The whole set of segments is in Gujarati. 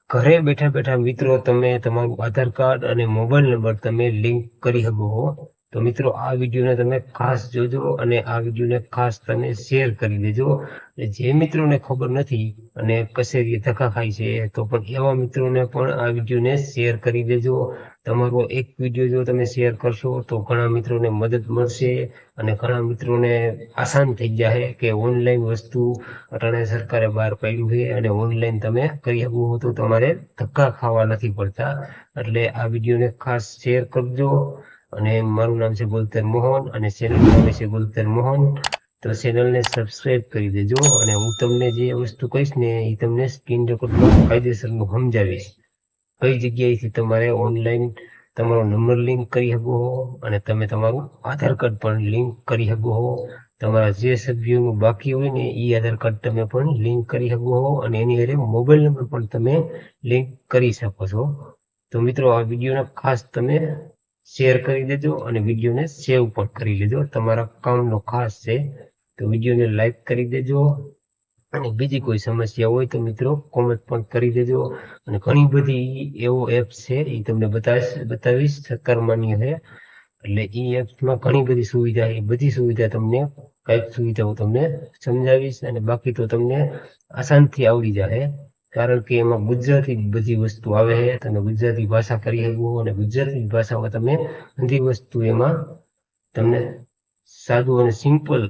ઘરે બેઠા બેઠા મિત્રો તમે તમારું આધાર કાર્ડ અને મોબાઈલ નંબર તમે લિંક કરી શકો છો. તો મિત્રો આ વિડીયોને તમે ખાસ જોજો અને આ વિડીયોને ખાસ તમે શેર કરી દેજો. જે મિત્રોને ખબર નથી અને કસેરી ધક્કા ખાય છે તો પણ એવા મિત્રોને પણ આ વિડીયોને શેર કરી દેજો. તમારો એક વિડીયો જો તમે શેર કરશો તો ઘણા મિત્રોને મદદ મળશે અને ઘણા મિત્રોને આસાન થઈ જાય કે ઓનલાઈન વસ્તુ અટાણે સરકારે બહાર પાડ્યું છે અને ઓનલાઈન તમે કરી શકો તો તમારે ધક્કા ખાવા નથી પડતા. એટલે આ વિડીયોને ખાસ શેર કરજો. અને મારું નામ છે બોલતેર મોહન અને ચેનલનું નામ છે બોલતેર મોહન. તો ચેનલને સબસ્ક્રાઇબ કરી દેજો અને હું તમને જે વસ્તુ કહીશ ને એ તમને સ્ક્રીન રેકોર્ડમાં કાયદેસરનું સમજાવીશ. કઈ જગ્યાએથી તમારે ઓનલાઈન તમારો નંબર લિંક કરી શકો અને તમે તમારું આધાર કાર્ડ પણ લિંક કરી શકો. તમારા જે સભ્યોનું બાકી હોય ને એ આધાર કાર્ડ તમે પણ લિંક કરી શકો અને એની હારે મોબાઈલ નંબર પણ તમે લિંક કરી શકો છો. તો મિત્રો આ વિડીયોને ખાસ તમે શેર કરી દેજો અને વિડીયોને સેવ પણ કરી લેજો. તમારા કામનો ખાસ છે. તો વિડીયોને લાઈક કરી દેજો અને બીજી કોઈ સમસ્યા હોય તો મિત્રો કોમેન્ટ પણ કરી દેજો. અને ઘણી બધી એવો એપ્સ છે એ તમને બતાવીશ સરકાર માન્ય છે. એટલે એ એપ્સમાં ઘણી બધી સુવિધા એ બધી સુવિધા તમને કઈક સુવિધા હું તમને સમજાવીશ અને બાકી તો તમને આસાનથી આવડી જાય. કારણ કે એમાં ગુજરાતી બધી વસ્તુ આવે છે. તમે ગુજરાતી ભાષા કરી શકો અને ગુજરાતી ભાષામાં તમે બધી વસ્તુ એમાં તમને સાદું અને સિમ્પલ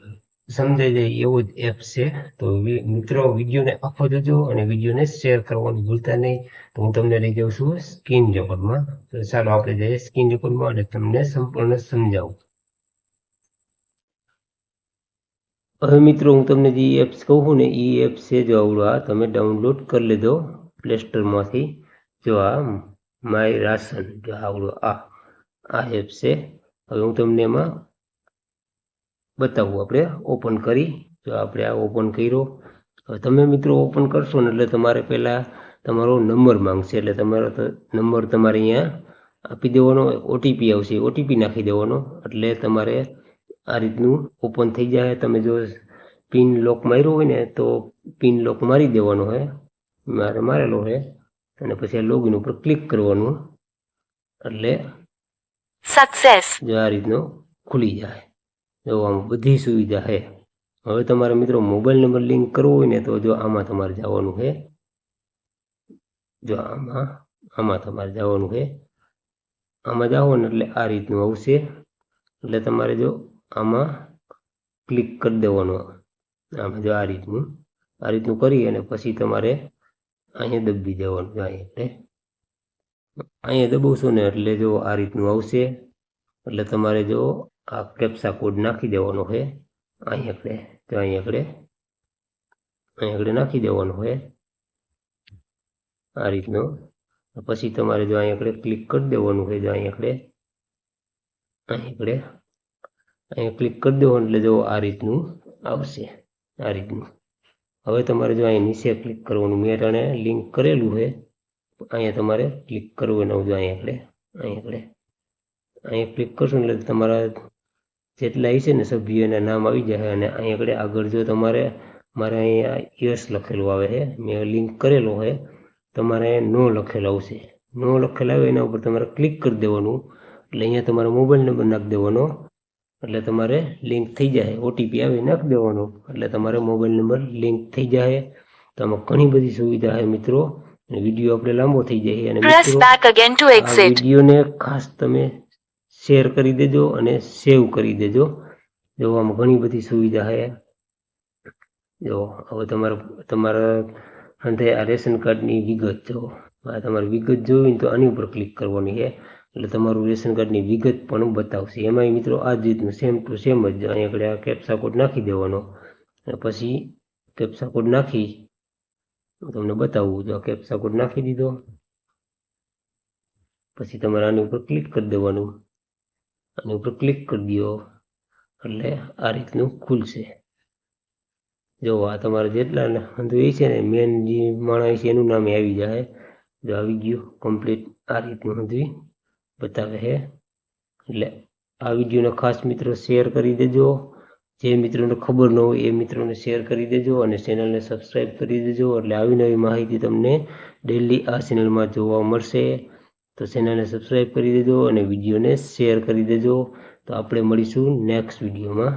સમજાઈ જાય એવો જ એપ છે. તો મિત્રો વિડીયોને આખો જોજો અને વિડીયોને શેર કરવાનું ભૂલતા નહીં. તો હું તમને લઈ જાઉં છું સ્ક્રીન રેકોર્ડમાં. તો ચાલો આપણે જઈએ સ્ક્રીન રેકોર્ડમાં અને તમને સંપૂર્ણ સમજાવું. હવે મિત્રો હું તમને જે એપ્સ કહું છું ને એ એપ્સ છે જો આવડું આ તમે ડાઉનલોડ કરી લેજો પ્લે સ્ટોરમાંથી. જો આ માય રાશન જો આવડું આ એપ છે. હવે હું તમને એમાં બતાવું. આપણે ઓપન કરી જો આપણે આ ઓપન કર્યો. હવે તમે મિત્રો ઓપન કરશો ને એટલે તમારે પહેલાં તમારો નંબર માંગશે. એટલે તમારો નંબર તમારે અહીંયા આપી દેવાનો. ઓટીપી આવશે, ઓટીપી નાખી દેવાનો. એટલે તમારે આ રીતનું ઓપન થઈ જાય. તમે જો પિન લોક માર્યો હોય ને તો પિન લોક મારી દેવાનો છે. મારે મારેલો છે. અને પછી આ લોગિન ઉપર ક્લિક કરવાનું એટલે સક્સેસ જો આ રીતનો ખુલી જાય. જો આમ બધી સુવિધા છે. હવે તમારે મિત્રો મોબાઈલ નંબર લિંક કરવો હોય ને તો જો આમાં તમારે જવાનું છે. જો આમાં તમારે જવાનું છે. આમાં જાઓ ને એટલે આ રીતનું આવશે. એટલે તમારે જો આમાં ક્લિક કરી દેવાનું. આમાં જો આ રીતનું કરી અને પછી તમારે અહીંયા દબી દેવાનું. અહીંયા દબાવશો ને એટલે જો આ રીતનું આવશે. એટલે તમારે જો આ કેપ્સા કોડ નાખી દેવાનો છે. અહીંયા આગળ નાખી દેવાનો છે આ રીતનો. પછી તમારે જો અહીંયા ક્લિક કરી દેવાનું છે. જો અહીંયા ક્લિક કરી દેવાનું એટલે જો આ રીતનું આવશે. આ રીતનું હવે તમારે જો અહીંયા નીચે ક્લિક કરવાનું. મેં એને લિંક કરેલું છે. અહીંયા તમારે ક્લિક કરવું એનું. જો અહીંયા ક્લિક કરશો એટલે તમારા જેટલા હશે ને સભ્યોના નામ આવી જાય. અને અહીંયા આગળ જો તમારે મારે અહીંયા યસ લખેલું આવે છે. મેં લિંક કરેલો છે. તમારે નો લખેલો આવશે. નો લખેલો આવે એના ઉપર તમારે ક્લિક કરી દેવાનું. એટલે અહીંયા તમારો મોબાઈલ નંબર નાખી દેવાનો. એટલે તમારે લિંક થઈ જાય. ઓટીપી આવે નાખી દેવાનો એટલે તમારે મોબાઈલ નંબર લિંક થઈ જાય. તો આમાં ઘણી બધી સુવિધા છે મિત્રો. વિડીયો આપણે લાંબો થઈ જાય અને વિડીયોને ખાસ તમે શેર કરી દેજો અને સેવ કરી દેજો. જો આમાં ઘણી બધી સુવિધા છે. જો હવે તમારા અંતે આ રેશન કાર્ડની વિગત જો આ તમારી વિગત જોવી ને તો આની ઉપર ક્લિક કરવાની છે. એટલે તમારું રેશન કાર્ડની વિગત પણ બતાવશે. એમાંય મિત્રો આ જ રીતનું સેમ ટુ સેમ જ અહીંયા આ કેપ્સા કોડ નાખી દેવાનો. અને પછી કેપ્સા કોડ નાખી હું તમને બતાવું. જો કેપ્સા કોડ નાખી દીધો પછી તમારે આની ઉપર ક્લિક કરી દેવાનું. આની ઉપર ક્લિક કરી દો એટલે આ રીતનું ખુલશે. જો આ તમારે જેટલા અંધુ એ છે ને મેન જે માણસ છે એનું નામ આવી જાય. જો આવી ગયું કમ્પ્લીટ આ રીતનું અંધુ બતાવે છે. એટલે આ વિડીયોને ખાસ મિત્રો શેર કરી દેજો જે મિત્રોને ખબર ન હોય એ મિત્રોને શેર કરી દેજો અને ચેનલને સબસ્ક્રાઈબ કરી દેજો, એટલે આવી નવી માહિતી તમને ડેલી આ ચેનલમાં જોવા મળશે. તો ચેનલને સબસ્ક્રાઈબ કરી દેજો અને વિડીયોને શેર કરી દેજો. તો આપણે મળીશું નેક્સ્ટ વિડીયોમાં.